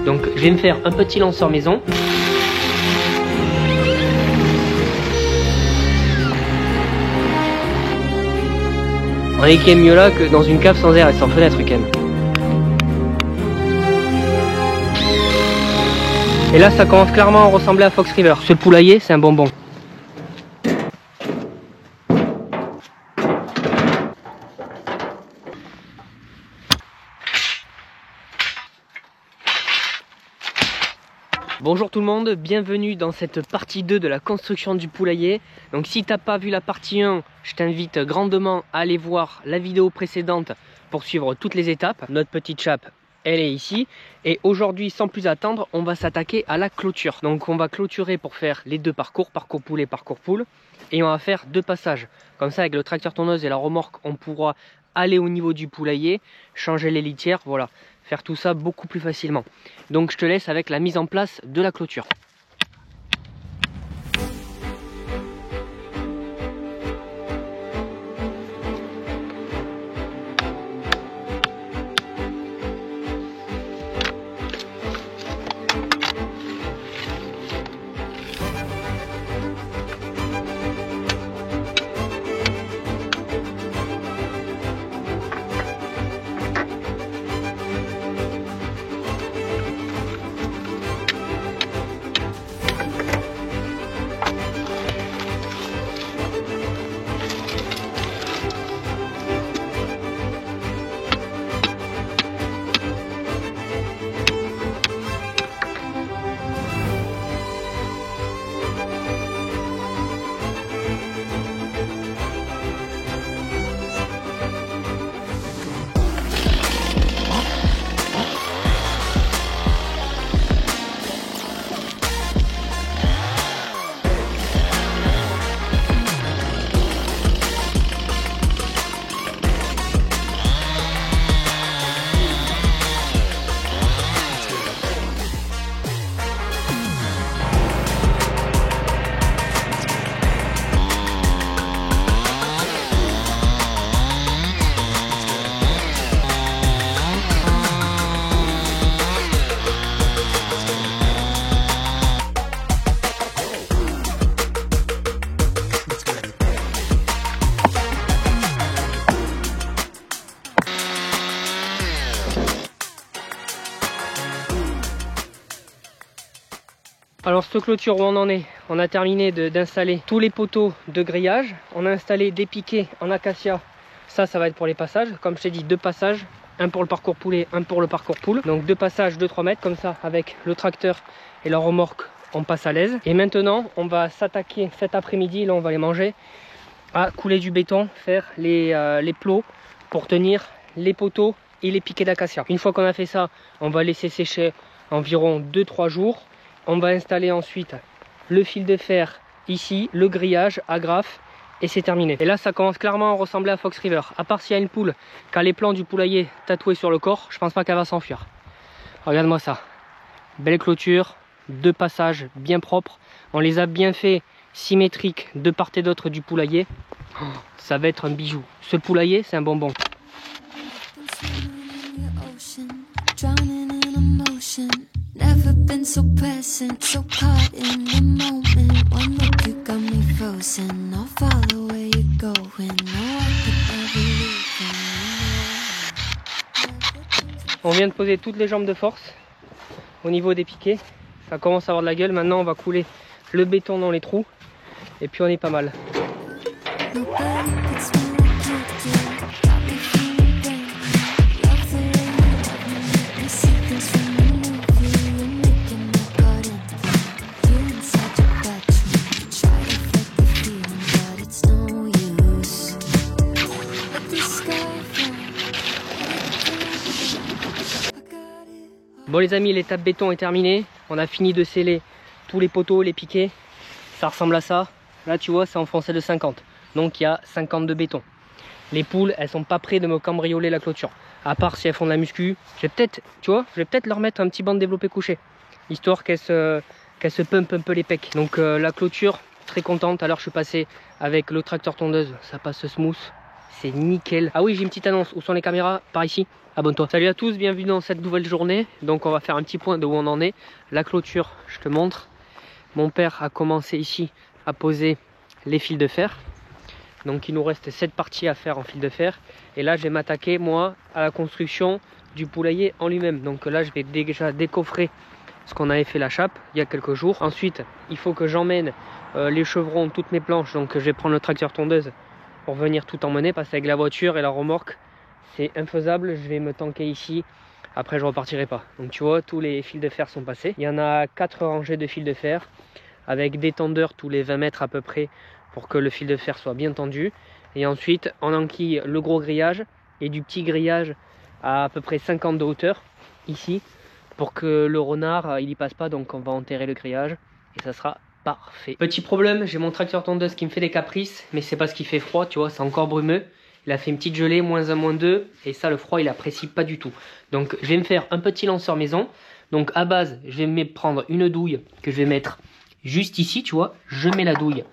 Donc je vais me faire un petit lanceur maison. On est quand même mieux là que dans une cave sans air et sans fenêtre quand même. Et là ça commence clairement à ressembler à Fox River. Ce poulailler c'est un bonbon. Bonjour tout le monde, bienvenue dans cette partie 2 de la construction du poulailler. Donc si t'as pas vu la partie 1, je t'invite grandement à aller voir la vidéo précédente pour suivre toutes les étapes. Notre petite chape, elle est ici. Et aujourd'hui, sans plus attendre, on va s'attaquer à la clôture. Donc on va clôturer pour faire les deux parcours, parcours poulet, parcours poule. Et on va faire deux passages. Comme ça, avec le tracteur tonneuse et la remorque, on pourra aller au niveau du poulailler, changer les litières, voilà. Faire tout ça beaucoup plus facilement. Donc je te laisse avec la mise en place de la clôture. Alors cette clôture où on en est, on a terminé d'installer tous les poteaux de grillage. On a installé des piquets en acacia. Ça va être pour les passages. Comme je t'ai dit, deux passages. Un pour le parcours poulet, un pour le parcours poule. Donc deux passages de 3 mètres. Comme ça, avec le tracteur et la remorque, on passe à l'aise. Et maintenant, on va s'attaquer cet après-midi, là on va les manger, à couler du béton, faire les plots pour tenir les poteaux et les piquets d'acacia. Une fois qu'on a fait ça, on va laisser sécher environ 2-3 jours. On va installer ensuite le fil de fer ici, le grillage, agrafe et c'est terminé. Et là ça commence clairement à ressembler à Fox River. À part s'il y a une poule qui a les plans du poulailler tatoués sur le corps, je pense pas qu'elle va s'enfuir. Regarde-moi ça. Belle clôture, deux passages bien propres. On les a bien fait symétriques de part et d'autre du poulailler. Oh, ça va être un bijou. Ce poulailler c'est un bonbon. Never been so present, so caught in the moment. One look, you got me frozen. I'll follow where you're going. No, I could never leave. On vient de poser toutes les jambes de force au niveau des piquets. Ça commence à avoir de la gueule. Maintenant, on va couler le béton dans les trous. Et puis, on est pas mal. Bon les amis, l'étape béton est terminée. On a fini de sceller tous les poteaux, les piquets. Ça ressemble à ça. Là tu vois, c'est enfoncé de 50. Donc il y a 50 de béton. Les poules, elles sont pas prêtes de me cambrioler la clôture. À part si elles font de la muscu. Je vais peut-être, tu vois, je vais peut-être leur mettre un petit banc de développé couché. Histoire qu'elles se pump un peu les pecs. Donc la clôture, très contente. Alors je suis passé avec le tracteur tondeuse. Ça passe smooth. c'est nickel. Ah oui, j'ai une petite annonce, où sont les caméras? Par ici, abonne-toi. Salut à tous, bienvenue dans cette nouvelle journée. Donc on va faire un petit point de où on en est. La clôture, je te montre. Mon père a commencé ici à poser les fils de fer. Donc il nous reste 7 parties à faire en fil de fer. Et là je vais m'attaquer moi à la construction du poulailler en lui-même. Donc là je vais déjà décoffrer ce qu'on avait fait la chape il y a quelques jours. Ensuite il faut que j'emmène les chevrons, toutes mes planches. Donc je vais prendre le tracteur tondeuse pour venir tout emmener, parce qu'avec la voiture et la remorque c'est infaisable. Je vais me tanker ici, après je repartirai pas. Donc tu vois, tous les fils de fer sont passés. Il y en a 4 rangées de fils de fer avec des tendeurs tous les 20 mètres à peu près pour que le fil de fer soit bien tendu. Et ensuite on enquille le gros grillage et du petit grillage à peu près 50 de hauteur ici pour que le renard il y passe pas. Donc on va enterrer le grillage et ça sera parfait. Petit problème, j'ai mon tracteur tondeuse qui me fait des caprices, mais c'est parce qu'il fait froid, tu vois, c'est encore brumeux. Il a fait une petite gelée, -1, -2, et ça le froid il apprécie pas du tout. Donc je vais me faire un petit lanceur maison. Donc à base je vais me prendre une douille que je vais mettre juste ici, tu vois, je mets la douille.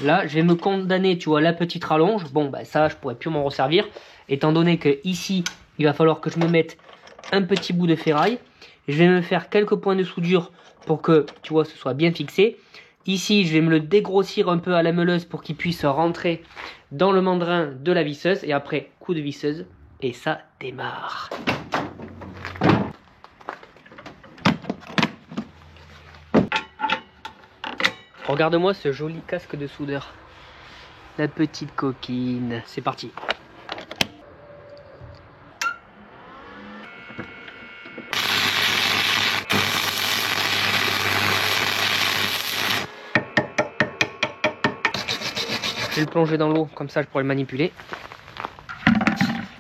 Là, je vais me condamner, tu vois, la petite rallonge. Bon, bah ça, je pourrais plus m'en resservir. Étant donné que ici, il va falloir que je me mette un petit bout de ferraille. Je vais me faire quelques points de soudure pour que, tu vois, ce soit bien fixé. Ici, je vais me le dégrossir un peu à la meuleuse pour qu'il puisse rentrer dans le mandrin de la visseuse. Et après, coup de visseuse. Et ça démarre. Regarde-moi ce joli casque de soudeur. La petite coquine. C'est parti. Je vais le plonger dans l'eau, comme ça je pourrais le manipuler.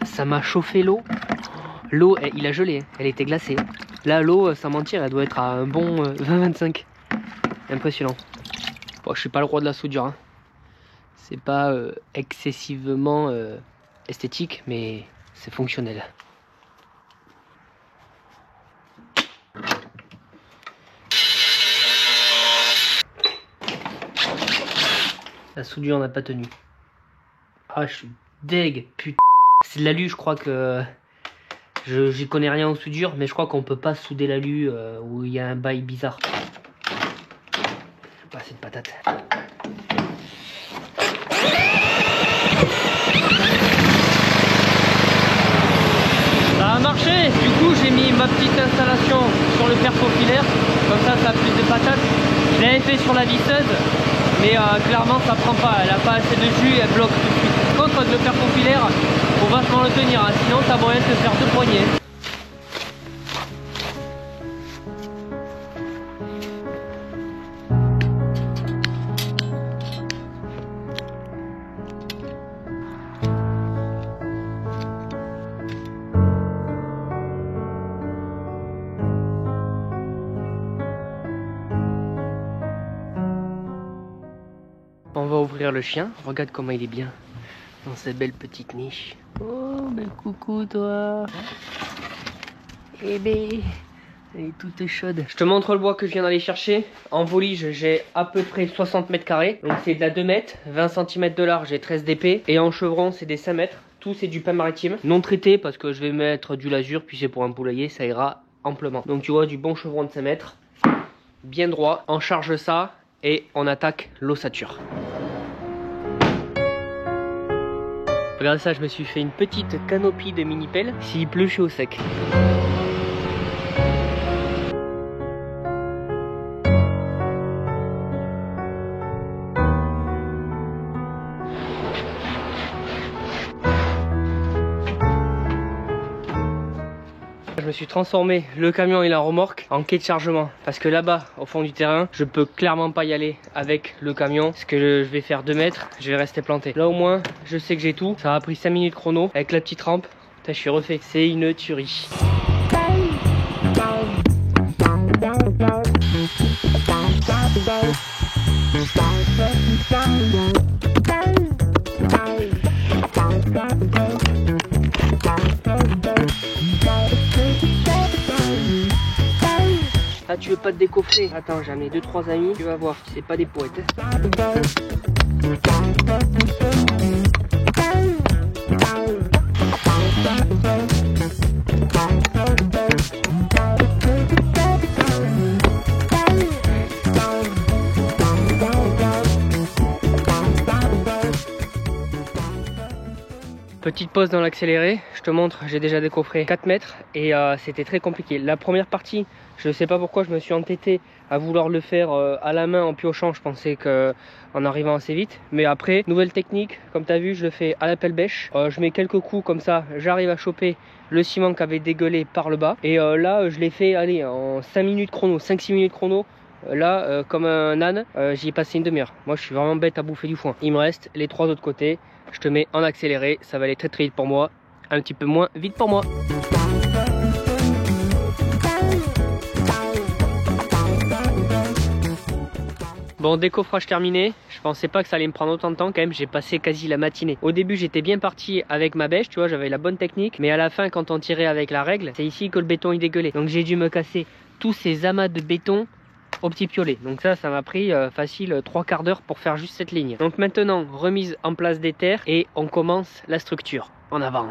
Ça m'a chauffé l'eau. L'eau, il a gelé, elle était glacée. Là, l'eau, sans mentir, elle doit être à un bon 20-25. Impressionnant. Bon, je suis pas le roi de la soudure, hein. C'est pas excessivement esthétique, mais c'est fonctionnel. La soudure n'a pas tenu. Ah, je suis deg, putain. C'est de l'alu, je crois que... J'y connais rien en soudure, mais je crois qu'on peut pas souder l'alu où il y a un bail bizarre. Ah, c'est une patate. Ça a marché. Du coup, j'ai mis ma petite installation sur le fer profilaire. Comme ça a plus de patates. Je l'avais fait sur la visseuse, mais clairement, ça prend pas. Elle a pas assez de jus et elle bloque tout de suite. Par contre, avec le fer profilaire, faut vachement le tenir, hein. Sinon, t'as moyen de te faire 2 poignées. On va ouvrir le chien, regarde comment il est bien dans cette belle petite niche. Oh, mais coucou toi. Eh ben, elle est toute chaude. Je te montre le bois que je viens d'aller chercher. En volige, j'ai à peu près 60 mètres carrés. Donc c'est de la 2 mètres, 20 cm de large et 13 d'épais. Et en chevron, c'est des 5 mètres. Tout c'est du pain maritime. Non traité parce que je vais mettre du lasure, puis c'est pour un poulailler, ça ira amplement. Donc tu vois, du bon chevron de 5 mètres. Bien droit. On charge ça et on attaque l'ossature. Regarde ça, je me suis fait une petite canopie de mini-pelle. S'il pleut, je suis au sec. Je me suis transformé le camion et la remorque en quai de chargement, parce que là-bas au fond du terrain je peux clairement pas y aller avec le camion, parce que je vais faire 2 mètres, je vais rester planté. Là au moins je sais que j'ai tout. Ça a pris 5 minutes chrono avec la petite rampe. Putain, je suis refait, c'est une tuerie. Ah, tu veux pas te décoffrer? Attends, j'ai amené 2-3 amis, tu vas voir, c'est pas des poètes. Petite pause dans l'accéléré, je te montre, j'ai déjà décoffré 4 mètres et c'était très compliqué. La première partie, je ne sais pas pourquoi je me suis entêté à vouloir le faire à la main en piochant, je pensais qu'en arrivant assez vite. Mais après, nouvelle technique, comme tu as vu, je le fais à la pelle bêche. Je mets quelques coups comme ça, j'arrive à choper le ciment qui avait dégueulé par le bas. Et là, je l'ai fait allez, en 5 minutes chrono, 5-6 minutes chrono. Là, comme un âne, j'y ai passé une demi-heure. Moi, je suis vraiment bête à bouffer du foin. Il me reste les 3 autres côtés. Je te mets en accéléré, ça va aller très très vite pour moi. Un petit peu moins vite pour moi. Bon, décoffrage terminé. Je pensais pas que ça allait me prendre autant de temps quand même. J'ai passé quasi la matinée. Au début, j'étais bien parti avec ma bêche, tu vois, j'avais la bonne technique. Mais à la fin, quand on tirait avec la règle, c'est ici que le béton il dégueulait. Donc j'ai dû me casser tous ces amas de béton au petit piolet. Donc ça m'a pris facile 3/4 d'heure pour faire juste cette ligne. Donc maintenant, remise en place des terres et on commence la structure. En avant.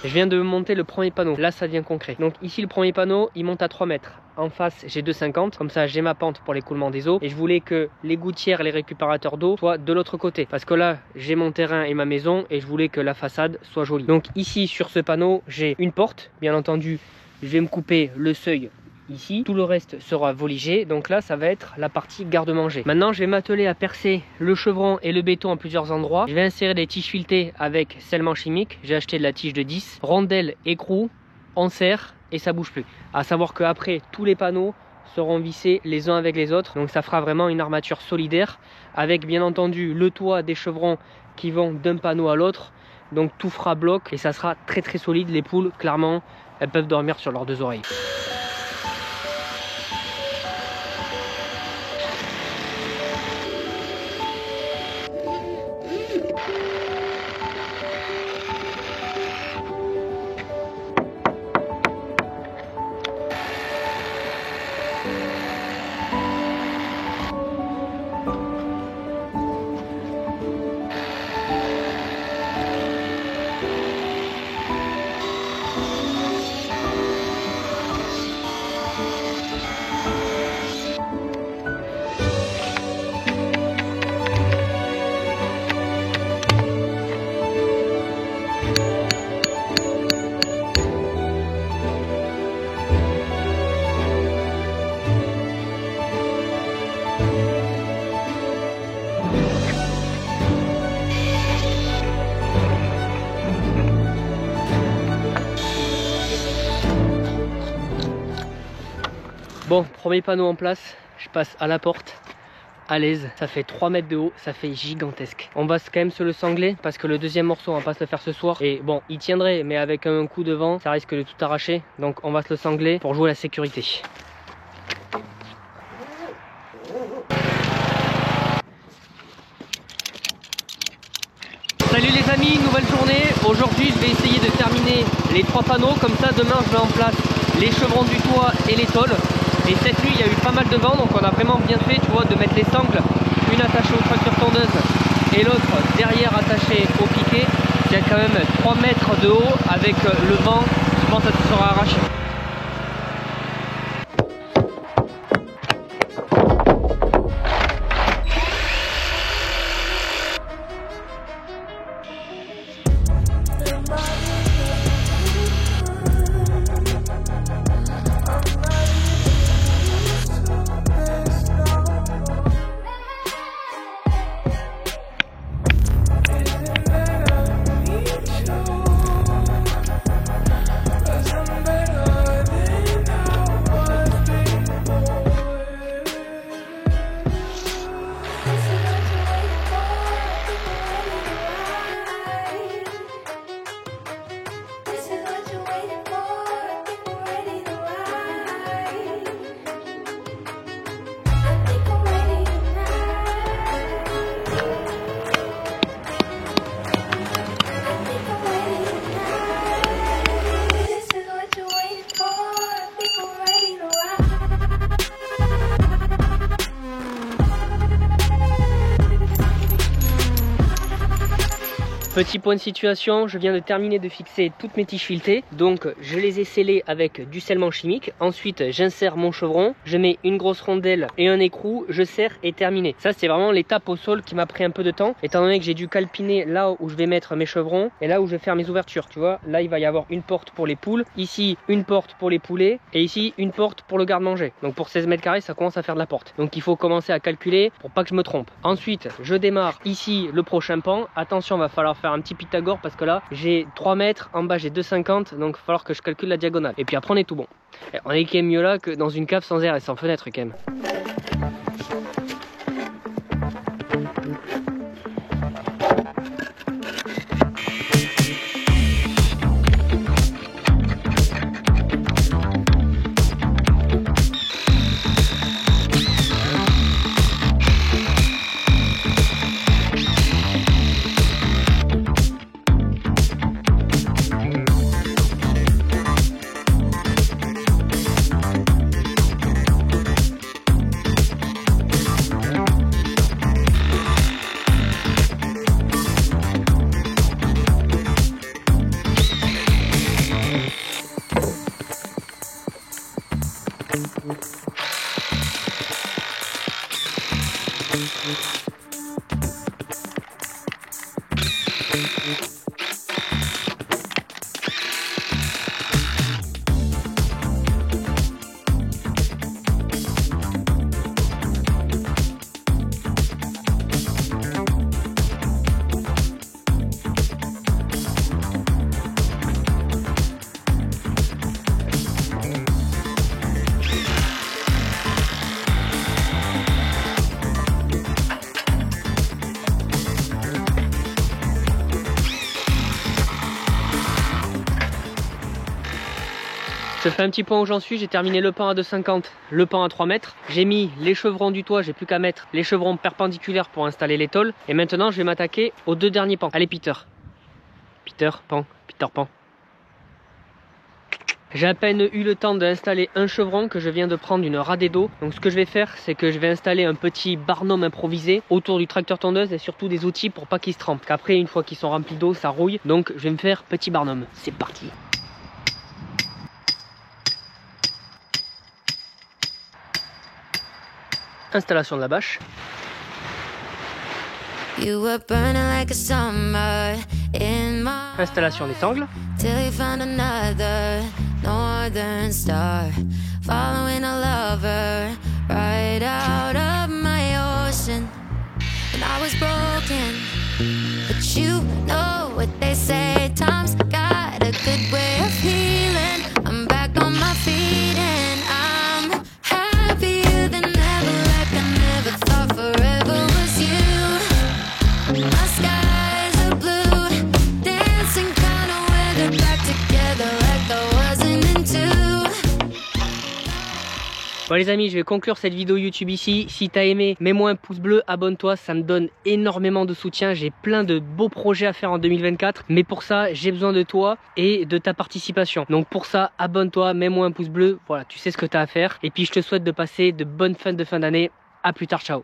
Je viens de monter le premier panneau, là ça devient concret. Donc ici le premier panneau il monte à 3 mètres. En face j'ai 2,50, comme ça j'ai ma pente pour l'écoulement des eaux. Et je voulais que les gouttières et les récupérateurs d'eau soient de l'autre côté. Parce que là j'ai mon terrain et ma maison et je voulais que la façade soit jolie. Donc ici sur ce panneau j'ai une porte, bien entendu je vais me couper le seuil ici, tout le reste sera voligé, donc là ça va être la partie garde-manger. Maintenant je vais m'atteler à percer le chevron et le béton à plusieurs endroits. Je vais insérer des tiges filetées avec scellement chimique, j'ai acheté de la tige de 10, rondelle, écrou, on serre et ça bouge plus. À savoir que après tous les panneaux seront vissés les uns avec les autres, donc ça fera vraiment une armature solidaire avec bien entendu le toit des chevrons qui vont d'un panneau à l'autre, donc tout fera bloc et ça sera très très solide. Les poules clairement elles peuvent dormir sur leurs 2 oreilles. Bon, premier panneau en place, je passe à la porte à l'aise. Ça fait 3 mètres de haut, ça fait gigantesque. On va quand même se le sangler parce que le deuxième morceau, on va pas se le faire ce soir. Et bon, il tiendrait, mais avec un coup de vent, ça risque de tout arracher. Donc on va se le sangler pour jouer la sécurité. Salut les amis, nouvelle journée. Aujourd'hui je vais essayer de terminer les 3 panneaux. Comme ça demain je mets en place les chevrons du toit et les tôles. Et cette nuit il y a eu pas mal de vent, donc on a vraiment bien fait, tu vois, de mettre les sangles, une attachée au tracteur tondeuse et l'autre derrière attachée au piquet. Il y a quand même 3 mètres de haut. Avec le vent, je pense que ça sera arraché. Petit point de situation, je viens de terminer de fixer toutes mes tiges filetées. Donc je les ai scellées avec du scellement chimique. Ensuite j'insère mon chevron, je mets une grosse rondelle et un écrou, je serre et terminé. Ça c'est vraiment l'étape au sol qui m'a pris un peu de temps, étant donné que j'ai dû calpiner là où je vais mettre mes chevrons et là où je vais faire mes ouvertures. Tu vois, là il va y avoir une porte pour les poules, ici une porte pour les poulets et ici une porte pour le garde-manger. Donc pour 16 mètres carrés ça commence à faire de la porte. Donc il faut commencer à calculer pour pas que je me trompe. Ensuite je démarre ici le prochain pan. Attention, va falloir faire un petit Pythagore parce que là j'ai 3 mètres, en bas j'ai 2,50, donc il va falloir que je calcule la diagonale. Et puis après on est tout bon. Et on est quand même mieux là que dans une cave sans air et sans fenêtre quand même. Je fais un petit point où j'en suis, j'ai terminé le pan à 2,50, le pan à 3 mètres. J'ai mis les chevrons du toit, j'ai plus qu'à mettre les chevrons perpendiculaires pour installer les tôles. Et maintenant je vais m'attaquer aux 2 derniers pans. Allez Peter. Peter Pan. J'ai à peine eu le temps d'installer un chevron que je viens de prendre une radée d'eau. Donc ce que je vais faire, c'est que je vais installer un petit barnum improvisé autour du tracteur tondeuse et surtout des outils pour pas qu'ils se trempent. Qu'après, une fois qu'ils sont remplis d'eau, ça rouille. Donc je vais me faire petit barnum. C'est parti. Installation de la bâche. Installation des sangles. Northern star, following a lover right out of my ocean. And I was broken, but you know what they say, time's got a good way of healing. I'm back on my feet and I'm happier than ever, like I never thought forever. Bon les amis, je vais conclure cette vidéo YouTube ici. Si t'as aimé, mets-moi un pouce bleu, abonne-toi, ça me donne énormément de soutien. J'ai plein de beaux projets à faire en 2024, mais pour ça, j'ai besoin de toi et de ta participation. Donc pour ça, abonne-toi, mets-moi un pouce bleu, voilà, tu sais ce que t'as à faire. Et puis je te souhaite de passer de bonnes fêtes de fin d'année. À plus tard, ciao.